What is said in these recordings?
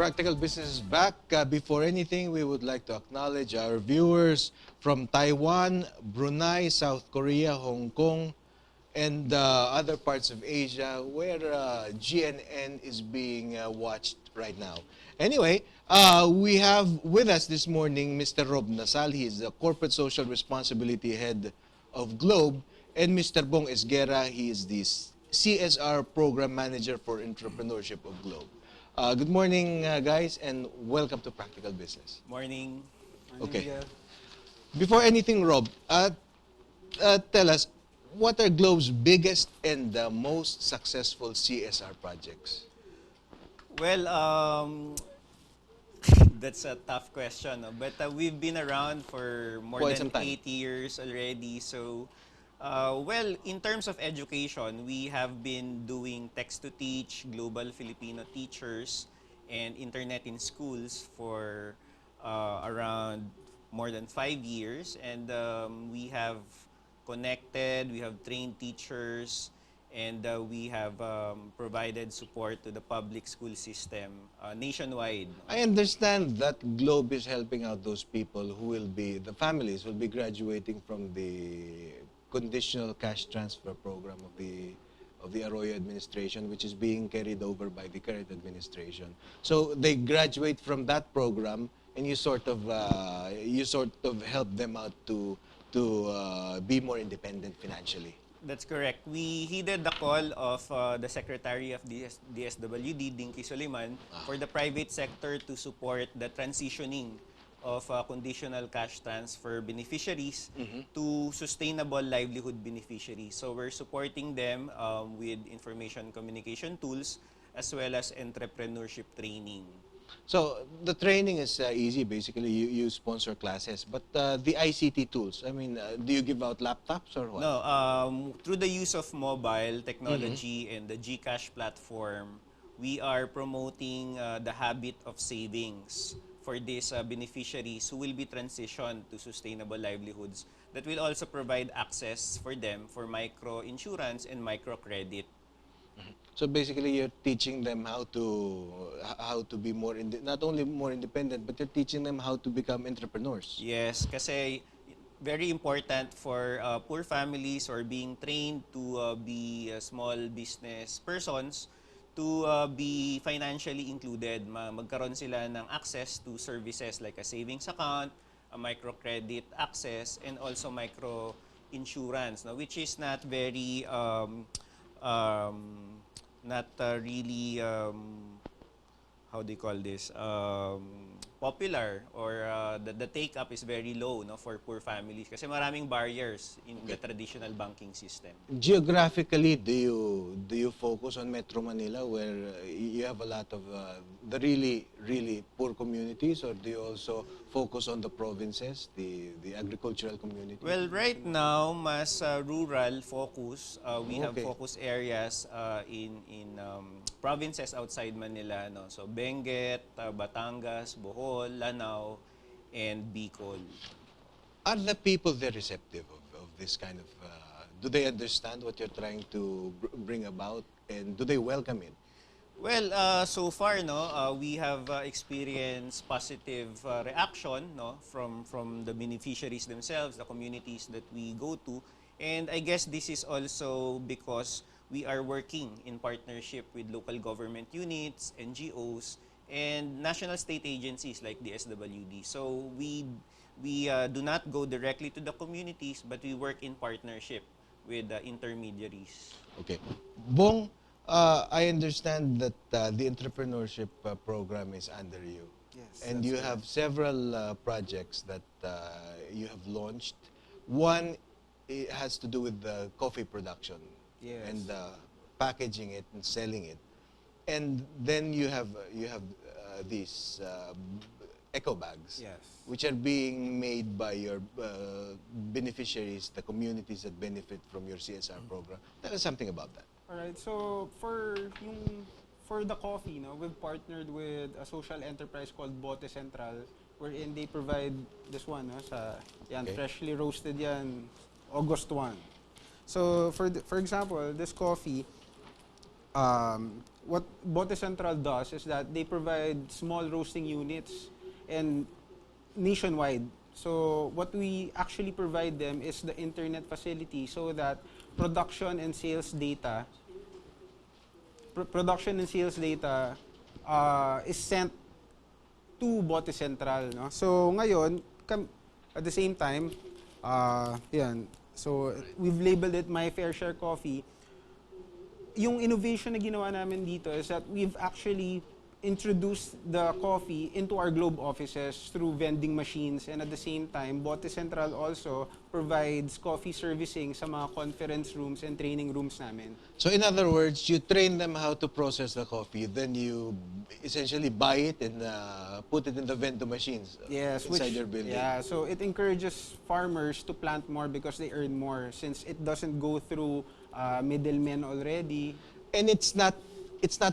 Practical Business is back. Before anything, we would like to acknowledge our viewers from Taiwan, Brunei, South Korea, Hong Kong, and other parts of Asia where GNN is being watched right now. Anyway, we have with us this morning Mr. Rob Nasal. He is the Corporate Social Responsibility Head of Globe, and Mr. Bong Esguerra. He is the CSR Program Manager for Entrepreneurship of Globe. Good morning, guys, and welcome to Practical Business. Morning. Okay. Before anything, Rob, tell us, what are Globe's biggest and most successful CSR projects? Well, that's a tough question, no? But we've been around for more Quite than some time. 8 years already. So, well, in terms of education, we have been doing text-to-teach, global Filipino teachers, and internet in schools for around more than 5 years. And we have connected, we have trained teachers, and we have provided support to the public school system nationwide. I understand that Globe is helping out those people who will be, the families will be graduating from the conditional cash transfer program of the Arroyo administration, which is being carried over by the current administration. So they graduate from that program, and you sort of help them out to be more independent financially. That's correct. We heeded the call of the Secretary of DSWD, Dinky Soliman, for the private sector to support the transitioning of conditional cash transfer beneficiaries to sustainable livelihood beneficiaries. So we're supporting them with information communication tools as well as entrepreneurship training. So the training is easy. Basically, you sponsor classes, but the ICT tools. I mean, do you give out laptops or what? No, through the use of mobile technology and the GCash platform, we are promoting the habit of savings for these beneficiaries who will be transitioned to sustainable livelihoods that will also provide access for them for micro-insurance and microcredit. So basically, you're teaching them how to be more not only more independent, but you're teaching them how to become entrepreneurs. Yes, kasi very important for poor families or being trained to be small business persons to be financially included. Magkaroon sila ng access to services like a savings account, a microcredit access, and also micro insurance, no? Which is not very not really how do you call this, popular, or the take-up is very low, no, for poor families kasi maraming barriers in the traditional banking system. Geographically, do you focus on Metro Manila, where you have a lot of the really poor communities, or do you also focus on the provinces, the agricultural communities? Well, right now, mas rural focus. We have focus areas in provinces outside Manila, no? So Benguet, Batangas, Bohol, Lanao, and Bicol. Are the people there receptive of this kind of, do they understand what you're trying to bring about, and do they welcome it? Well, so far, no, we have experienced positive reaction, no, from the beneficiaries themselves, the communities that we go to, and I guess this is also because we are working in partnership with local government units, NGOs, and national state agencies like the SWD. So we do not go directly to the communities, but we work in partnership with intermediaries. Okay. Bong, I understand that the entrepreneurship program is under you. Yes, And that's you correct. have several projects that you have launched. One has to do with the coffee production Yes. and packaging it and selling it. And then you have these eco bags, Yes. which are being made by your beneficiaries, the communities that benefit from your CSR program. Tell us something about that. Alright, so for the coffee, no, we've partnered with a social enterprise called Bote Central, wherein they provide this one, no, yan, Okay. freshly roasted yan, August 1. So for example, this coffee, what Bote Central does is that they provide small roasting units and nationwide. So what we actually provide them is the internet facility so that production and sales data production and sales data is sent to Bote Central, no? So ngayon, at the same time, yan. So we've labeled it My Fair Share Coffee. Yung innovation na ginawa namin dito is that we've actually introduced the coffee into our Globe offices through vending machines, and at the same time, Bote Central also provides coffee servicing sa mga conference rooms and training rooms namin. So in other words, you train them how to process the coffee, then you essentially buy it and put it in the vending machines Yes, inside your building. Yeah, so it encourages farmers to plant more because they earn more since it doesn't go through middlemen already. And it's not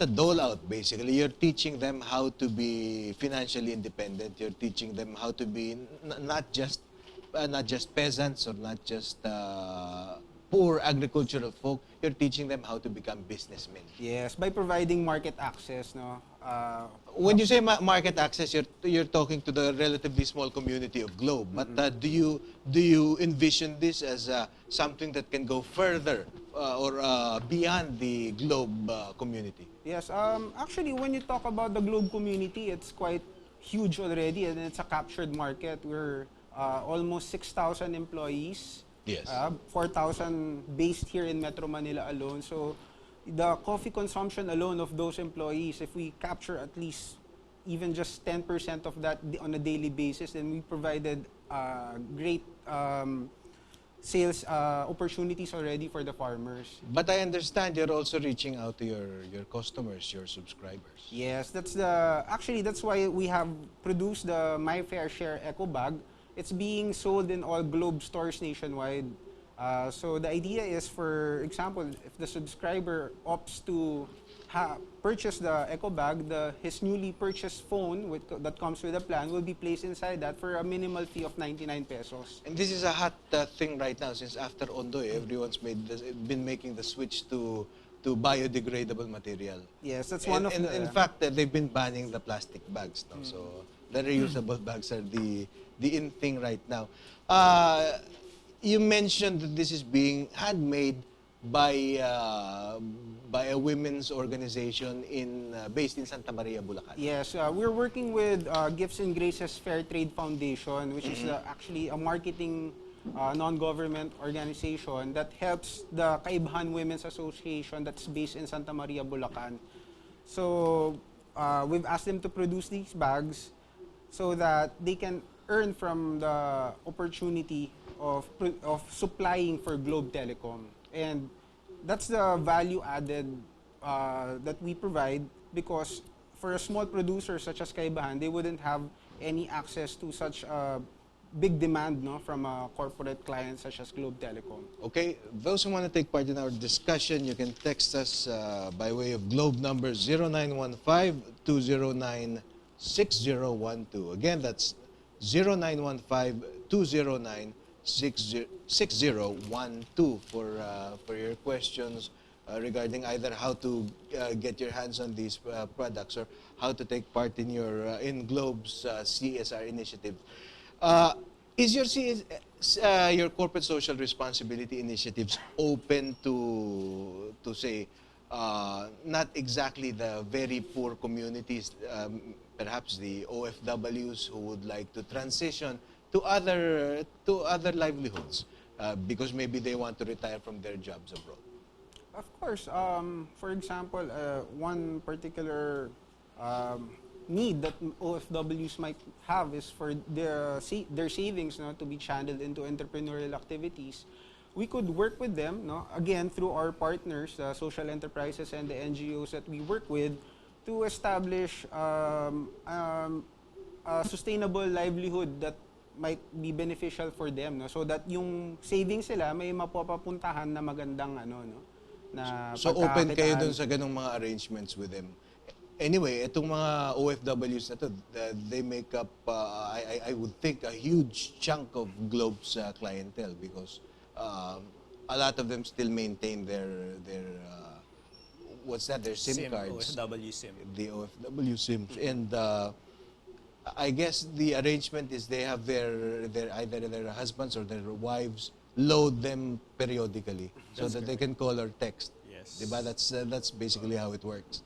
a dole out basically. You're teaching them how to be financially independent. You're teaching them how to be not just peasants or not just poor agricultural folk. You're teaching them how to become businessmen. Yes, by providing market access, no. When you say market access, you're talking to the relatively small community of Globe. But do you envision this as something that can go further or beyond the Globe community? Yes, actually, when you talk about the Globe community, it's quite huge already, and it's a captured market. We're almost 6,000 employees. Yes. 4,000 based here in Metro Manila alone. So the coffee consumption alone of those employees, if we capture at least even just 10% of that on a daily basis, then we provided great sales opportunities already for the farmers. But I understand you're also reaching out to your customers, your subscribers. Yes, that's why we have produced the My Fair Share Eco Bag. It's being sold in all Globe stores nationwide. So the idea is, for example, if the subscriber opts to purchase the Eco Bag, his newly purchased phone that comes with a plan will be placed inside that for a minimal fee of 99 pesos. And this is a hot thing right now since after Ondoy, everyone's been making the switch to biodegradable material. Yes, that's And, one of and the... in fact, they've been banning the plastic bags now. So the reusable bags are the in thing right now. You mentioned that this is being handmade by a women's organization based in Santa Maria, Bulacan. Yes, we're working with Gifts and Graces Fair Trade Foundation, which is actually a marketing non-government organization that helps the Kaibahan Women's Association that's based in Santa Maria, Bulacan. So we've asked them to produce these bags so that they can earn from the opportunity of supplying for Globe Telecom. And that's the value added that we provide, because for a small producer such as Kaibahan, they wouldn't have any access to such a big demand, no, from a corporate client such as Globe Telecom. Okay, those who want to take part in our discussion, you can text us by way of Globe number 0915-209-6012. Again, that's 0915-209-6012 for your questions regarding either how to get your hands on these products or how to take part in in Globe's CSR initiative. Is your corporate social responsibility initiatives open to say not exactly the very poor communities, perhaps the OFWs who would like to transition to other livelihoods because maybe they want to retire from their jobs abroad? Of course, for example, one particular need that OFWs might have is for their savings, no, to be channeled into entrepreneurial activities. We could work with them, no, again through our partners, the social enterprises and the NGOs that we work with, to establish a sustainable livelihood that might be beneficial for them, no, so that yung savings nila may mapapapuntahan na magandang na So open kayo pagkakakitaan. dun sa ganung mga arrangements with them. Anyway, itong mga OFWs na to, they make up, I would think, a huge chunk of Globe's clientele because a lot of them still maintain their what's that? Their SIM cards. OFW SIM. The OFW SIMs. And I guess the arrangement is they have either their husbands or their wives load them periodically so that they can call or text. Yes. Diba? That's basically how it works.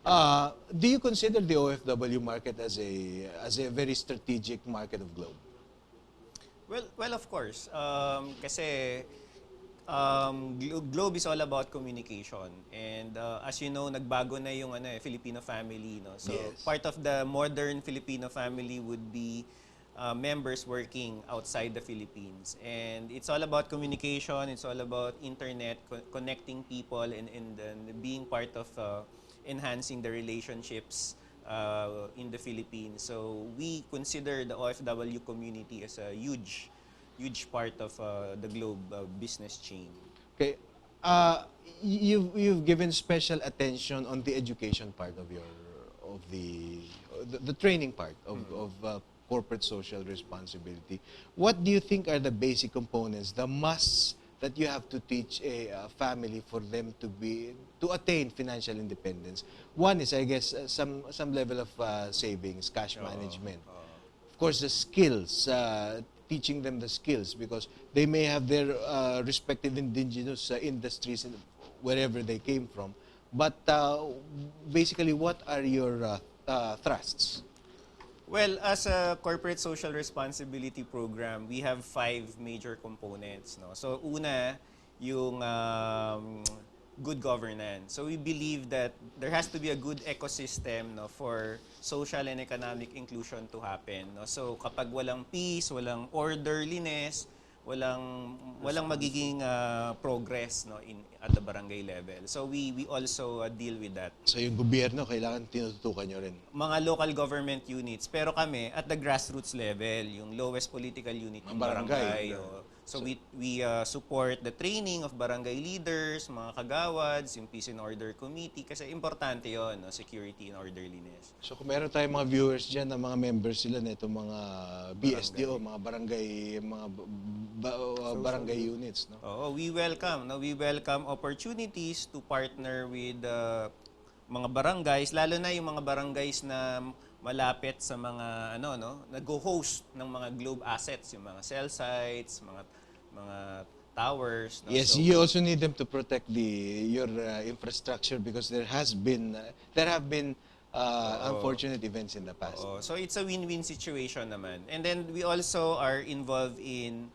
Do you consider the OFW market as a very strategic market of Globe? Well, of course. Kasi Globe is all about communication. And as you know, nagbago na yung Filipino family. No? So Yes. part of the modern Filipino family would be members working outside the Philippines. And it's all about communication. It's all about internet, connecting people and being part of enhancing the relationships in the Philippines. So we consider the OFW community as a huge part of the Globe business chain. Okay. You've given special attention on the education part of the training part of corporate social responsibility. What do you think are the basic components, the musts that you have to teach a family for them to attain financial independence? One is, I guess, some level of savings, cash management. Of course, the skills, teaching them the skills, because they may have their respective indigenous industries wherever they came from. But basically, what are your thrusts? Well, as a corporate social responsibility program, we have 5 major components. No? So una, yung good governance. So we believe that there has to be a good ecosystem, no, for social and economic inclusion to happen. No? So kapag walang peace, walang orderliness, walang magiging progress, no, at the barangay level. So we also deal with that. So yung gobyerno, kailangan tinututukan nyo rin. Mga local government units, pero kami at the grassroots level, yung lowest political unit ng barangay. So we support the training of barangay leaders, mga kagawads, yung peace and order committee, kasi importante yon, no? Security and orderliness. So kung meron tayong mga viewers dyan na mga members sila nito mga BSDO, mga barangay, barangay units, no? Oo, we welcome, no? We welcome opportunities to partner with mga barangays, lalo na yung mga barangays na malapit sa mga nag-host ng mga Globe assets, yung mga cell sites, mga towers. No? Yes, So, you also need them to protect your infrastructure because there have been unfortunate events in the past. so it's a win-win situation naman. And then we also are involved in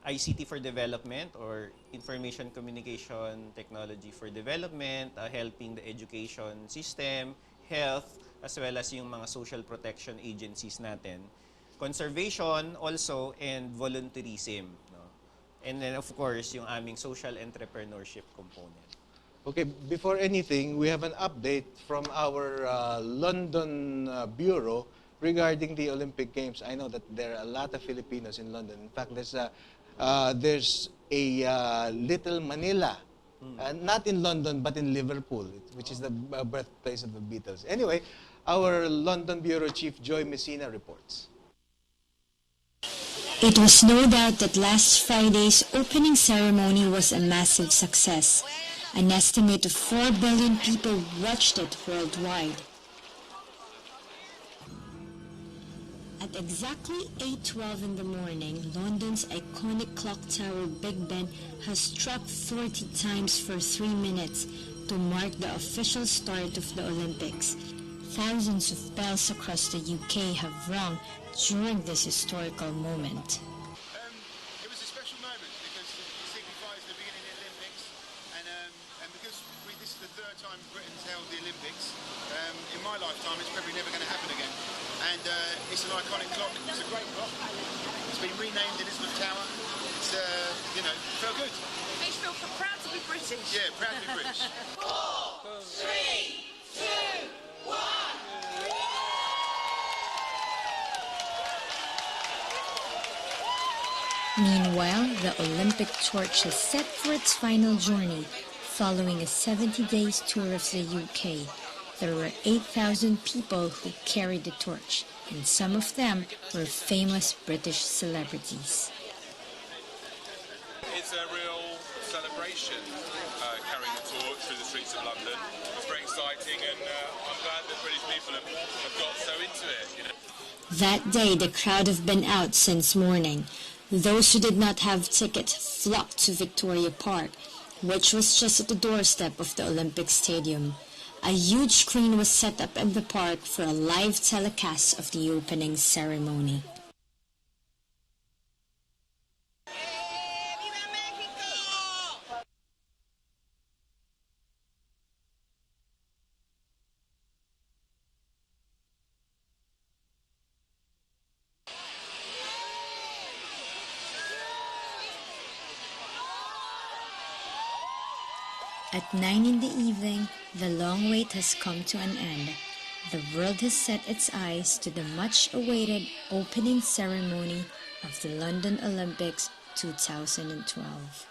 ICT for development, or information communication technology for development, helping the education system, health, as well as yung mga social protection agencies natin. Conservation also, and volunteerism. No? And then of course, yung aming social entrepreneurship component. Okay, before anything, we have an update from our London bureau regarding the Olympic Games. I know that there are a lot of Filipinos in London. In fact, there's a Little Manila, not in London but in Liverpool, which is the birthplace of the Beatles. Anyway, our London bureau chief Joy Mesina reports. It was no doubt that last Friday's opening ceremony was a massive success. An estimate of 4 billion people watched it worldwide. At exactly 8:12 in the morning, London's iconic clock tower Big Ben has struck 40 times for 3 minutes to mark the official start of the Olympics. Thousands of bells across the UK have rung during this historical moment. It was a special moment because it signifies the beginning of the Olympics, and because this is the 3rd time Britain's held the Olympics. In my lifetime, it's probably never going to happen again. And it's an iconic clock. It's a great clock. It's been renamed Elizabeth Tower. It's felt good. Makes you feel proud to be British. Yeah, proud to be British. 4, 3, 2, 1. Meanwhile, the Olympic torch is set for its final journey, following a 70 days tour of the UK. There were 8,000 people who carried the torch, and some of them were famous British celebrities. It's a real celebration carrying the torch through the streets of London. It's very exciting, and I'm glad that British people have got so into it. You know. That day, the crowd have been out since morning. Those who did not have tickets flocked to Victoria Park, which was just at the doorstep of the Olympic Stadium. A huge screen was set up in the park for a live telecast of the opening ceremony. At 9 in the evening, the long wait has come to an end. The world has set its eyes to the much-awaited opening ceremony of the London Olympics 2012.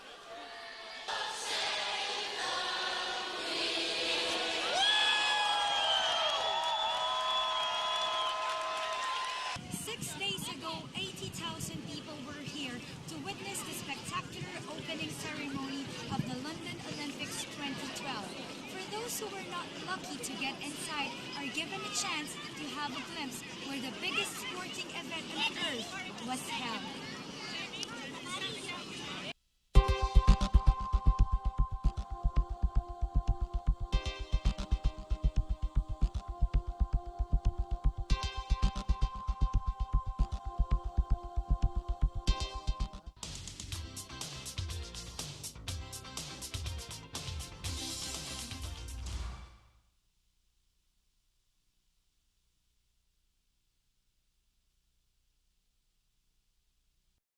Days ago, 80,000 people were here to witness the spectacular opening ceremony of the London Olympics 2012. For those who were not lucky to get inside are given a chance to have a glimpse where the biggest sporting event on earth was held.